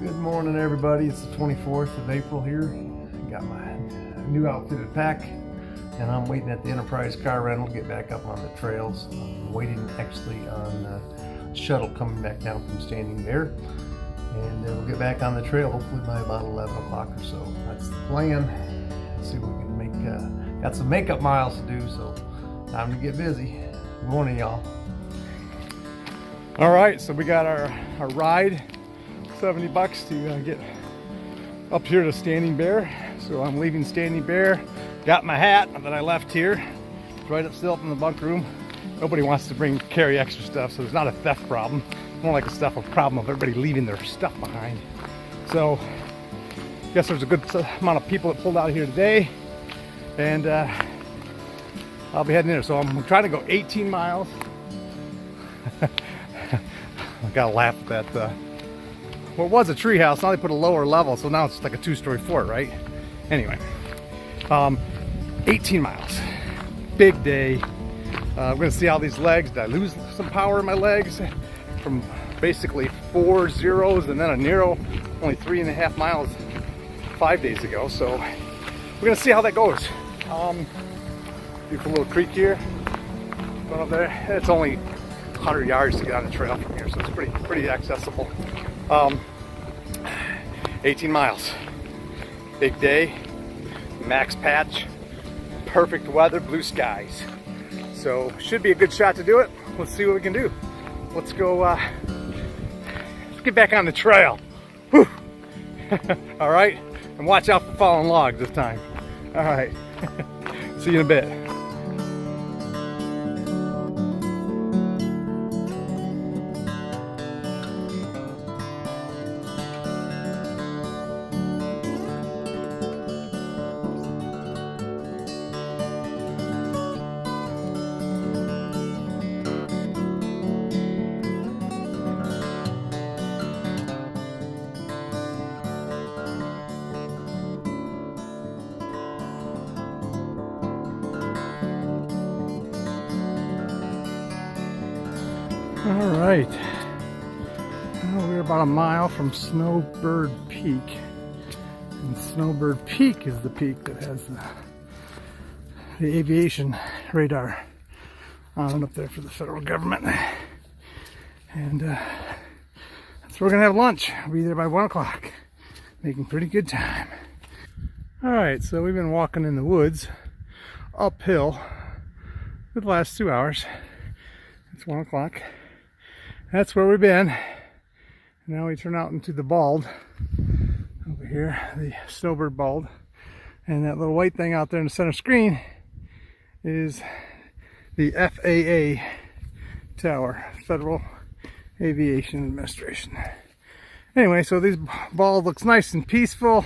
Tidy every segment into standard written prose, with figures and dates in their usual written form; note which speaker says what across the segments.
Speaker 1: Good morning, everybody. It's the 24th of April here. Got my new outfitted pack, and I'm waiting at the Enterprise car rental to get back up on the trails. I'm waiting actually on a shuttle coming back down from Standing Bear, and we'll get back on the trail hopefully by about 11 o'clock or so. That's the plan. Let's see what we can make. Got some makeup miles to do, so time to get busy. Good morning, y'all. All right, so we got our ride. $70 to get up here to Standing Bear. So I'm leaving Standing Bear. Got my hat that I left here. It's right up still up in the bunk room. Nobody wants to carry extra stuff, so there's not a theft problem. It's more like a problem of everybody leaving their stuff behind. So I guess there's a good amount of people that pulled out here today, and I'll be heading there. So I'm trying to go 18 miles. I gotta laugh at that. Well, it was a tree house, now they put a lower level, so now it's like a two-story fort, right? Anyway, 18 miles, big day. We're gonna see how these legs, did I lose some power in my legs from basically 4 zeros and then a narrow, only 3.5 miles 5 days ago. So we're gonna see how that goes. Beautiful little creek here, going up there. It's only 100 yards to get on the trail from here, so it's pretty accessible. 18 miles, big day, max patch, perfect weather, blue skies. So should be a good shot to do it. Let's see what we can do. Let's go, let's get back on the trail. Whew. All right, and watch out for falling logs this time. All right, see you in a bit. All right, well, we're about a mile from Snowbird Peak, and Snowbird Peak is the peak that has the aviation radar on up there for the federal government, and that's where we're gonna have lunch. We'll be there by 1 o'clock, making pretty good time. All right, so we've been walking in the woods uphill for the last 2 hours. It's 1 o'clock. That's where we've been. Now we turn out into the bald over here, the Snowbird bald. And that little white thing out there in the center screen is the FAA tower, Federal Aviation Administration. Anyway, so this bald looks nice and peaceful.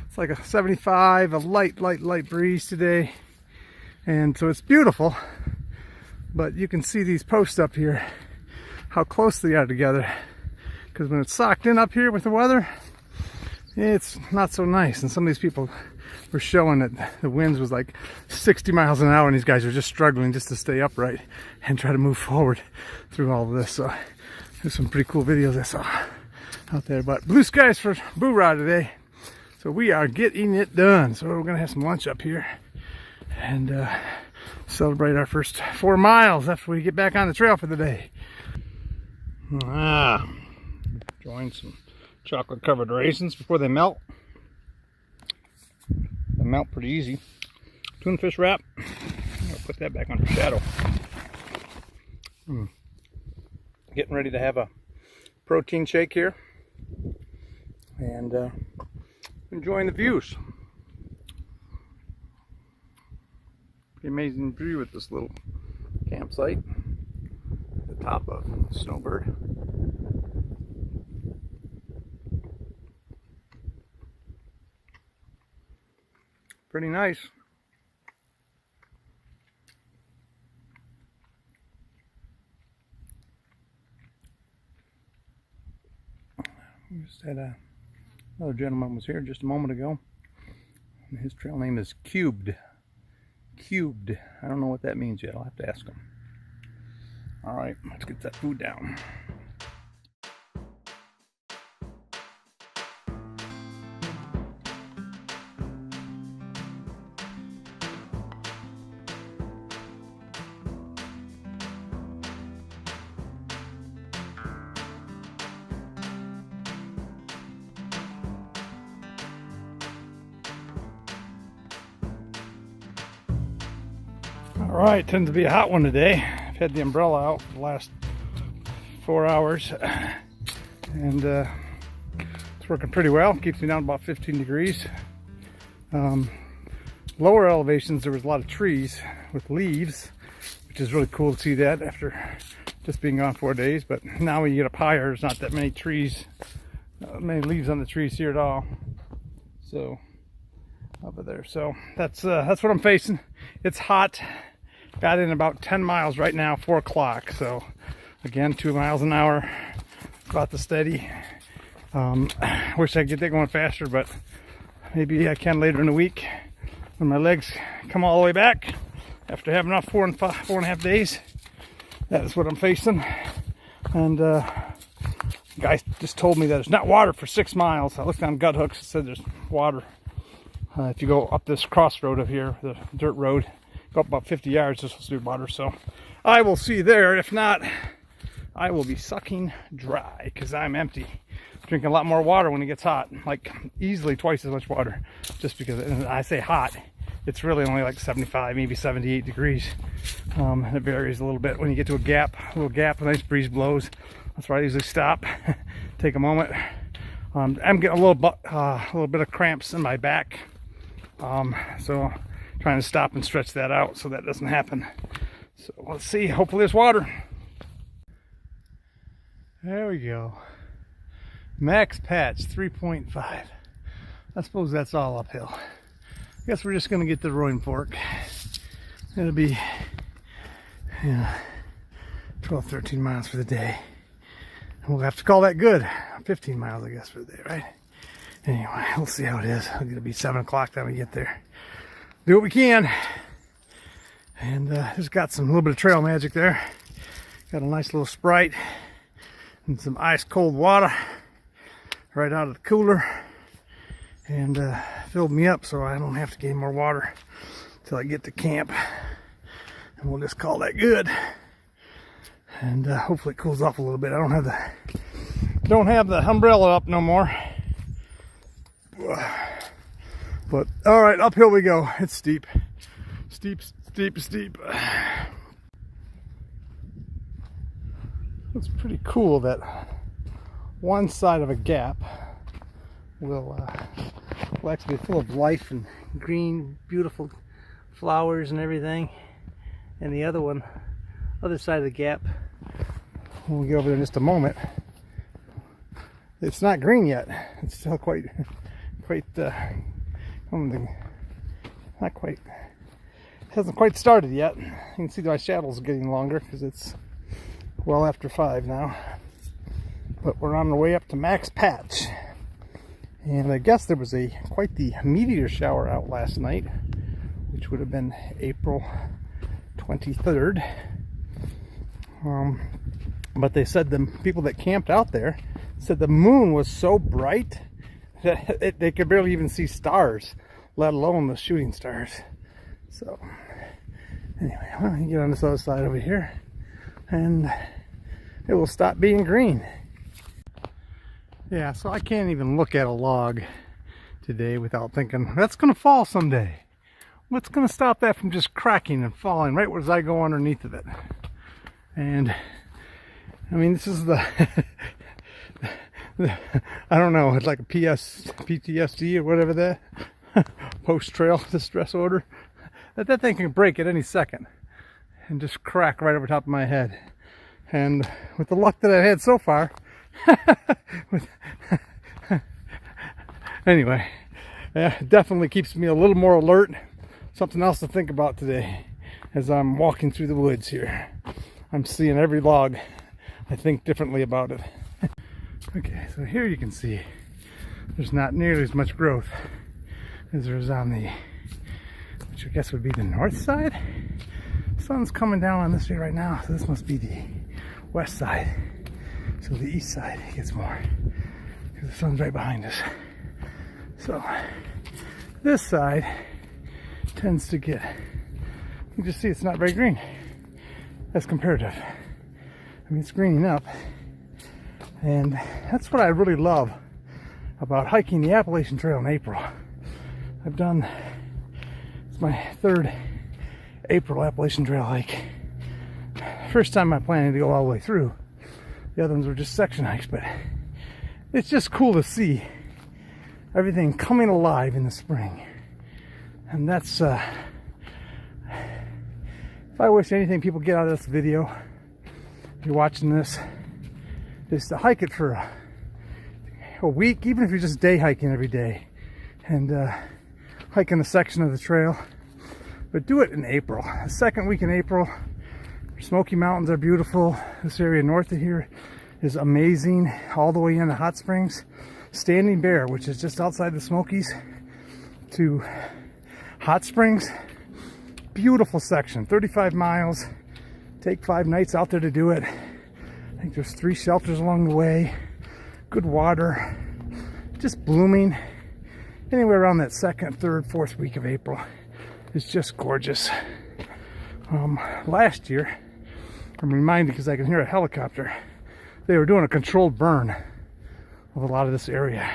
Speaker 1: It's like a 75, a light breeze today. And so it's beautiful, but you can see these posts up here, how close they are together, because when it's socked in up here with the weather, it's not so nice. And some of these people were showing that the winds was like 60 miles an hour, and these guys are just struggling just to stay upright and try to move forward through all of this. So there's some pretty cool videos I saw out there. But blue skies for Boorah today, so we are getting it done. So we're gonna have some lunch up here and celebrate our first 4 miles after we get back on the trail for the day. Enjoying some chocolate covered raisins before they melt. They melt pretty easy. Tuna fish wrap. I'll put that back under shadow. Getting ready to have a protein shake here, and enjoying the views. Pretty amazing view at this little campsite at the top of Snowbird. Pretty nice. We just had another gentleman was here just a moment ago. His trail name is Cubed. Cubed. I don't know what that means yet. I'll have to ask him. All right, let's get that food down. All right, tends to be a hot one today. I've had the umbrella out for the last 4 hours, and it's working pretty well. Keeps me down about 15 degrees. Lower elevations, there was a lot of trees with leaves, which is really cool to see that after just being gone 4 days. But now when you get up higher, there's not that many trees, many leaves on the trees here at all. So over there, so that's what I'm facing. It's hot. Got in about 10 miles right now, 4 o'clock. So again, 2 miles an hour, about to steady. Wish I could get that going faster, but maybe I can later in the week when my legs come all the way back after having off 4.5 days. That is what I'm facing. And the guy just told me that there's not water for 6 miles. I looked on gut hooks, it said there's water. If you go up this crossroad of here, the dirt road, go up about 50 yards, there's supposed to be water. So I will see there. If not, I will be sucking dry because I'm empty. Drinking a lot more water when it gets hot, like easily twice as much water. Just because, and I say hot, it's really only like 75, maybe 78 degrees. And it varies a little bit when you get to a little gap, a nice breeze blows. That's where I usually stop, take a moment. I'm getting a little bit of cramps in my back. So trying to stop and stretch that out so that doesn't happen. So let's see, hopefully there's water. There we go. Max patch 3.5. I suppose that's all uphill. I guess we're just gonna get the Roaring Fork. It'll be 12, 13 miles for the day. And we'll have to call that good. 15 miles, I guess, for the day, right? Anyway, we'll see how it is. It'll be 7 o'clock time we get there. Do what we can. And just got a little bit of trail magic there. Got a nice little Sprite and some ice cold water right out of the cooler. And filled me up so I don't have to get any more water until I get to camp. And we'll just call that good. And hopefully it cools off a little bit. I don't have the umbrella up no more. But all right, uphill we go. It's steep. Steep. It's pretty cool that one side of a gap will actually be full of life and green, beautiful flowers and everything. And the other side of the gap, when we get over there in just a moment, it's not green yet. It's still hasn't quite started yet. You can see my shadows getting longer because it's well after 5 now. But we're on the way up to max patch. And I guess there was quite the meteor shower out last night, which would have been April 23rd. But they said the people that camped out there said the moon was so bright that they could barely even see stars, let alone the shooting stars. So anyway, well, you get on this other side over here and it will stop being green. Yeah, so I can't even look at a log today without thinking that's gonna fall someday. What's gonna stop that from just cracking and falling right as I go underneath of it? And I mean, this is the I don't know, it's like a PTSD or whatever that post-trail distress order. That thing can break at any second and just crack right over top of my head. And with the luck that I've had so far, anyway, yeah, it definitely keeps me a little more alert. Something else to think about today as I'm walking through the woods here. I'm seeing every log. I think differently about it. Okay, so here you can see there's not nearly as much growth as there is on the, which I guess would be the north side. Sun's coming down on this way right now, so this must be the west side. So the east side gets more because the sun's right behind us. So this side tends to get, you just see it's not very green. That's comparative. I mean, it's greening up. And that's what I really love about hiking the Appalachian Trail in April. It's my third April Appalachian Trail hike. First time I'm planning to go all the way through. The other ones were just section hikes, but it's just cool to see everything coming alive in the spring. And that's, if I wish anything people get out of this video, if you're watching this, is to hike it for a week, even if you're just day hiking every day, and hiking a section of the trail. But do it in April. The second week in April. Smoky Mountains are beautiful. This area north of here is amazing. All the way into Hot Springs. Standing Bear, which is just outside the Smokies, to Hot Springs. Beautiful section, 35 miles. Take 5 nights out there to do it. I think there's 3 shelters along the way. Good water. Just blooming. Anywhere around that 2nd, 3rd, 4th week of April. It's just gorgeous. Last year, I'm reminded because I can hear a helicopter, they were doing a controlled burn of a lot of this area,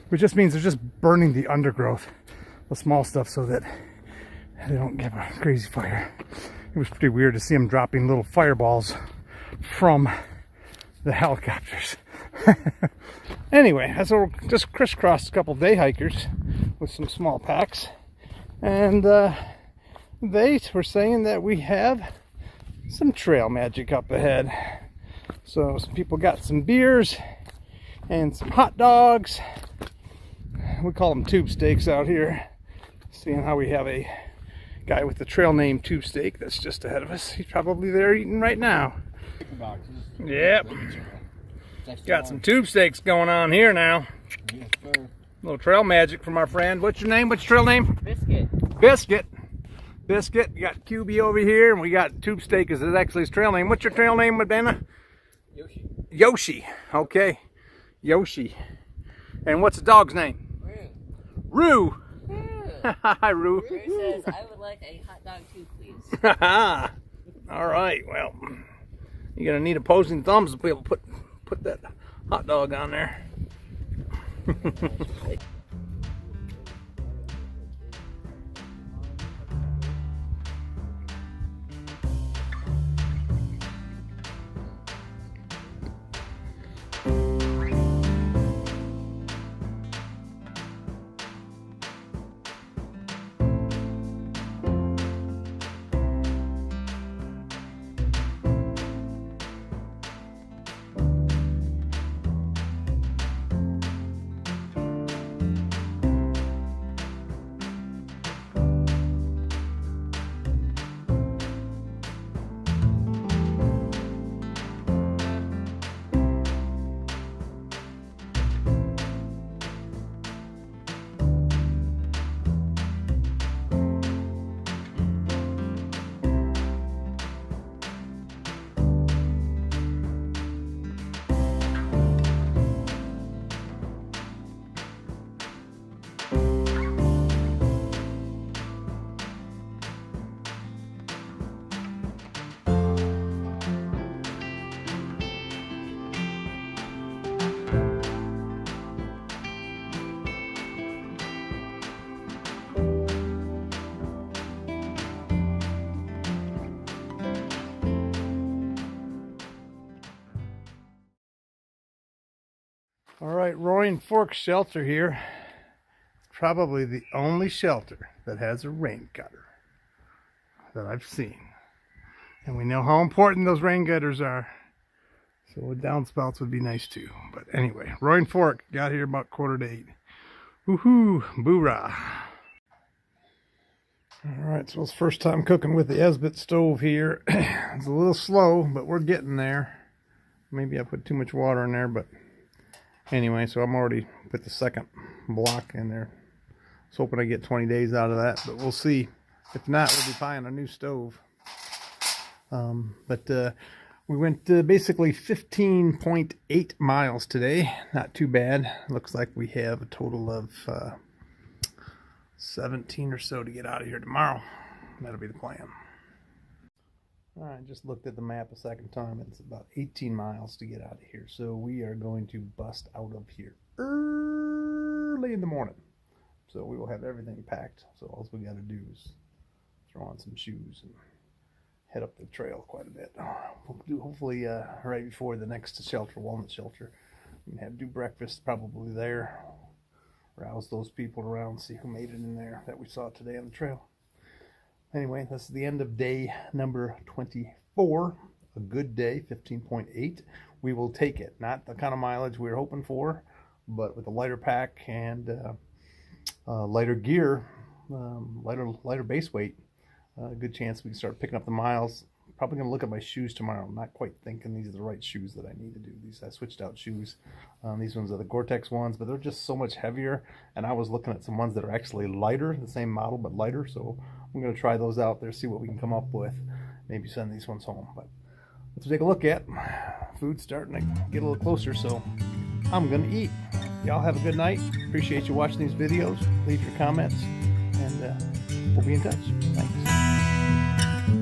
Speaker 1: which just means they're just burning the undergrowth, the small stuff, so that they don't get a crazy fire. It was pretty weird to see them dropping little fireballs from the helicopters. Anyway, so we're just crisscrossed a couple day hikers with some small packs, and they were saying that we have some trail magic up ahead. So some people got some beers and some hot dogs. We call them tube steaks out here. Seeing how we have a guy with the trail name Tube Steak that's just ahead of us. He's probably there eating right now. Yep. Got some tube steaks going on here now.
Speaker 2: Yes, sir.
Speaker 1: Little trail magic from our friend. What's your name? What's your trail name?
Speaker 2: Biscuit.
Speaker 1: Biscuit. Biscuit. You got QB over here, and we got Tube Steak is actually his trail name. What's your trail name, Madonna?
Speaker 2: Yoshi.
Speaker 1: Yoshi. Okay. Yoshi. And what's the dog's name?
Speaker 2: Roo.
Speaker 1: Roo. Hi, Roo.
Speaker 2: Roo says, I would like a hot dog too, please.
Speaker 1: All right. Well, you're gonna need opposing thumbs to be able to put that hot dog on there. All right, Roaring Fork Shelter here. Probably the only shelter that has a rain gutter that I've seen. And we know how important those rain gutters are. So downspouts would be nice too. But anyway, Roaring Fork got here about 7:45. Woohoo, Boorah. All right, so it's first time cooking with the Esbit stove here. It's a little slow, but we're getting there. Maybe I put too much water in there, but anyway, so I'm already put the second block in there. I was hoping I get 20 days out of that, but we'll see. If not, we'll be buying a new stove. We went basically 15.8 miles today. Not too bad. Looks like we have a total of 17 or so to get out of here tomorrow. That'll be the plan. All right, just looked at the map a second time. It's about 18 miles to get out of here. So we are going to bust out of here early in the morning. So we will have everything packed. So all we got to do is
Speaker 3: throw on some shoes and head up the trail quite a bit. We'll do hopefully right before the next shelter, Walnut Shelter. We can do breakfast probably there. Rouse those people around, see who made it in there that we saw today on the trail. Anyway, this is the end of day number 24. A good day, 15.8. We will take it. Not the kind of mileage we were hoping for, but with a lighter pack and lighter gear, lighter base weight, good chance we can start picking up the miles. Probably going to look at my shoes tomorrow. I'm not quite thinking these are the right shoes that I need to do. I switched out shoes. These ones are the Gore-Tex ones, but they're just so much heavier. And I was looking at some ones that are actually lighter, the same model, but lighter. So I'm going to try those out there, see what we can come up with. Maybe send these ones home. But let's take a look at food starting to get a little closer. So I'm going to eat. Y'all have a good night. Appreciate you watching these videos. Leave your comments, and we'll be in touch. Thanks.